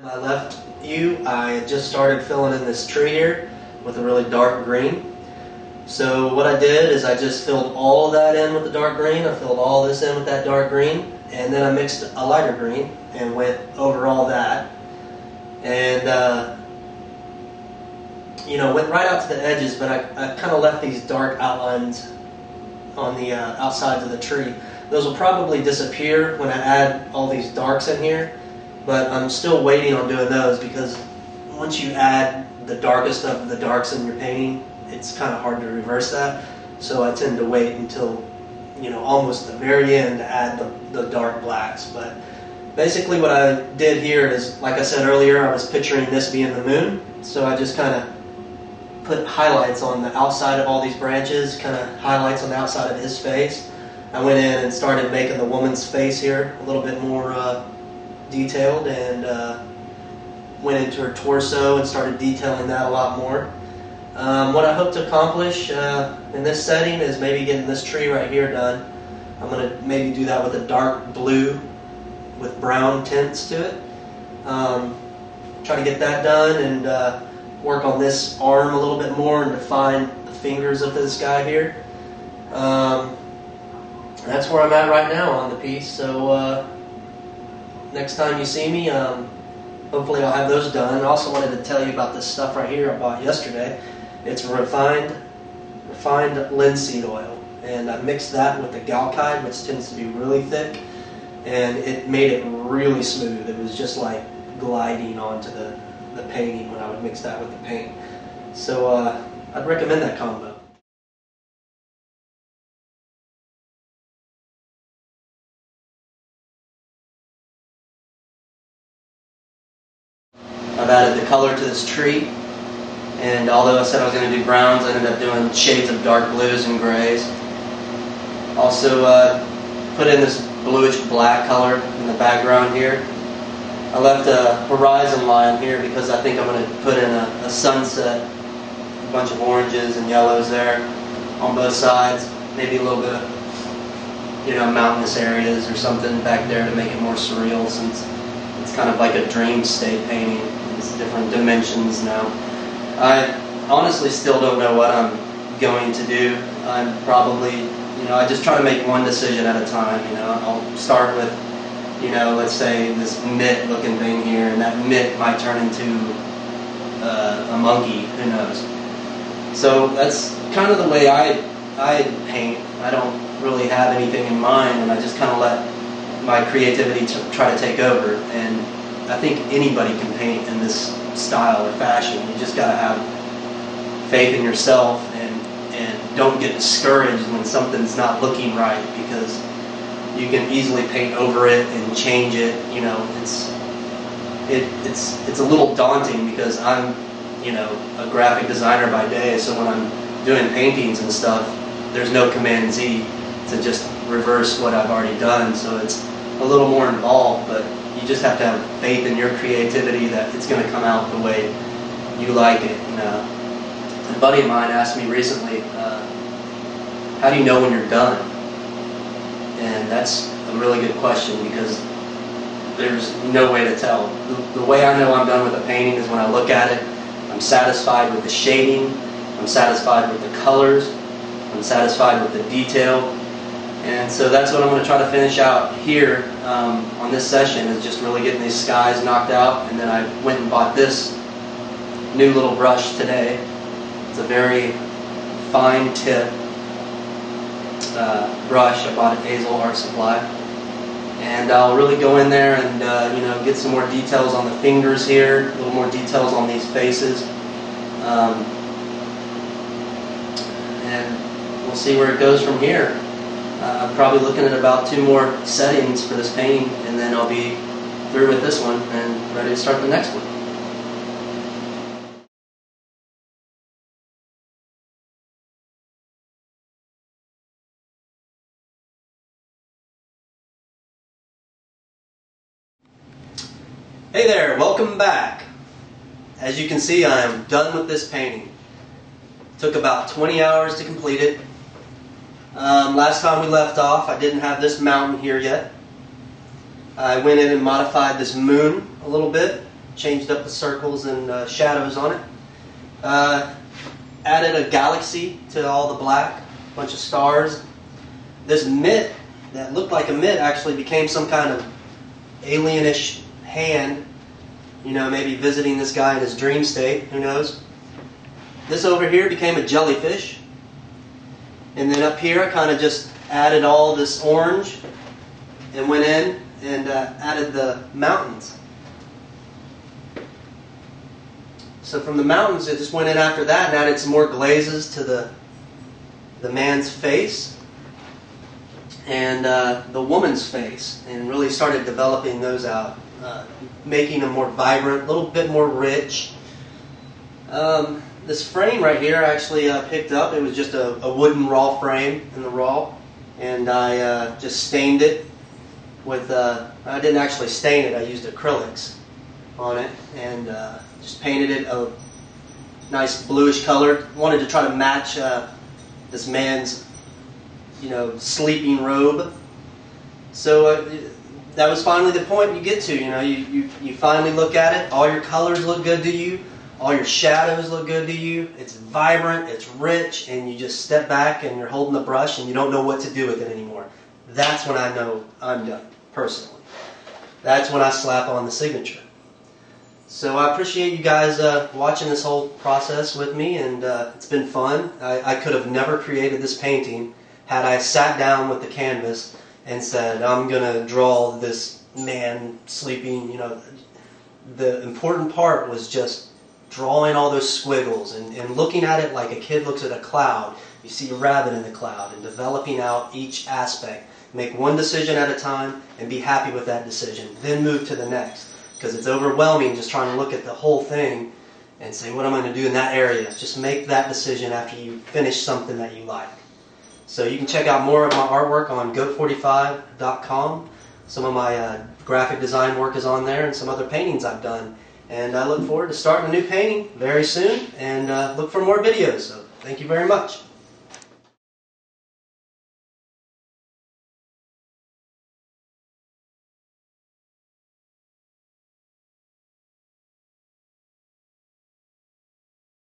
I left you, I had just started filling in this tree here with a really dark green. So what I did is I just filled all of that in with the dark green. I filled all this in with that dark green, and then I mixed a lighter green and went over all that. And went right out to the edges, but I kind of left these dark outlines on the outsides of the tree. Those will probably disappear when I add all these darks in here, but I'm still waiting on doing those because once you add the darkest of the darks in your painting, it's kind of hard to reverse that. So I tend to wait until almost the very end to add the dark blacks. But basically what I did here is, like I said earlier, I was picturing this being the moon, so I just kind of put highlights on the outside of all these branches, kind of highlights on the outside of his face. I went in and started making the woman's face here a little bit more detailed, and went into her torso and started detailing that a lot more. What I hope to accomplish in this setting is maybe getting this tree right here done. I'm going to maybe do that with a dark blue with brown tints to it. Try to get that done and work on this arm a little bit more and define the fingers of this guy here. That's where I'm at right now on the piece. So next time you see me, hopefully I'll have those done. I also wanted to tell you about this stuff right here I bought yesterday. It's refined linseed oil, and I mixed that with the Galkide, which tends to be really thick, and it made it really smooth. It was just like gliding onto the painting when I would mix that with the paint. So I'd recommend that combo. I've added the color to this tree, and although I said I was going to do browns, I ended up doing shades of dark blues and grays. Also put in this bluish black color in the background here. I left a horizon line here because I think I'm going to put in a sunset, a bunch of oranges and yellows there on both sides, maybe a little bit of mountainous areas or something back there to make it more surreal, since it's kind of like a dream state painting. It's different dimensions now. I honestly still don't know what I'm going to do. I'm probably, I just try to make one decision at a time. I'll start with, let's say this mitt looking thing here, and that mitt might turn into a monkey, who knows. So that's kind of the way I paint. I don't really have anything in mind, and I just kind of let my creativity try to take over. And I think anybody can paint in this style or fashion. You just got to have faith in yourself and don't get discouraged when something's not looking right, because you can easily paint over it and change it. It's a little daunting because I'm a graphic designer by day, so when I'm doing paintings and stuff, there's no Command Z to just reverse what I've already done, so it's a little more involved, but you just have to have faith in your creativity that it's going to come out the way you like it. A buddy of mine asked me recently, how do you know when you're done? And that's a really good question, because there's no way to tell. The way I know I'm done with a painting is when I look at it, I'm satisfied with the shading, I'm satisfied with the colors, I'm satisfied with the detail. And so that's what I'm going to try to finish out here on this session, is just really getting these skies knocked out. And then I went and bought this new little brush today. It's a very fine tip brush. I bought at Hazel Art Supply. And I'll really go in there and get some more details on the fingers here, a little more details on these faces. And we'll see where it goes from here. I'm probably looking at about 2 more settings for this painting, and then I'll be through with this one and ready to start the next one. Hey there, welcome back. As you can see, I am done with this painting. It took about 20 hours to complete it. Last time we left off, I didn't have this mountain here yet. I went in and modified this moon a little bit. changed up the circles and shadows on it. Added a galaxy to all the black, a bunch of stars. This mitt that looked like a mitt actually became some kind of alienish hand, you know, maybe visiting this guy in his dream state, who knows. This over here became a jellyfish. And then up here I kind of just added all this orange and went in and added the mountains. So from the mountains, it just went in after that and added some more glazes to the man's face and the woman's face, and really started developing those out, making them more vibrant, a little bit more rich. This frame right here I actually picked up. It was just a wooden raw frame in the raw, and I just stained it with, I didn't actually stain it, I used acrylics on it, and just painted it a nice bluish color. Wanted to try to match this man's, you know, sleeping robe. So that was finally the point you get to. You know, you finally look at it. All your colors look good to you. All your shadows look good to you. It's vibrant, it's rich, and you just step back and you're holding the brush and you don't know what to do with it anymore. That's when I know I'm done, personally. That's when I slap on the signature. So I appreciate you guys watching this whole process with me, and it's been fun. I could have never created this painting had I sat down with the canvas and said, I'm going to draw this man sleeping. You know, the important part was just drawing all those squiggles and looking at it like a kid looks at a cloud. You see a rabbit in the cloud, and developing out each aspect. Make one decision at a time and be happy with that decision. Then move to the next. Because it's overwhelming just trying to look at the whole thing and say, what am I going to do in that area? Just make that decision after you finish something that you like. So you can check out more of my artwork on goat45.com. Some of my graphic design work is on there, and some other paintings I've done. And I look forward to starting a new painting very soon, and look for more videos. So thank you very much.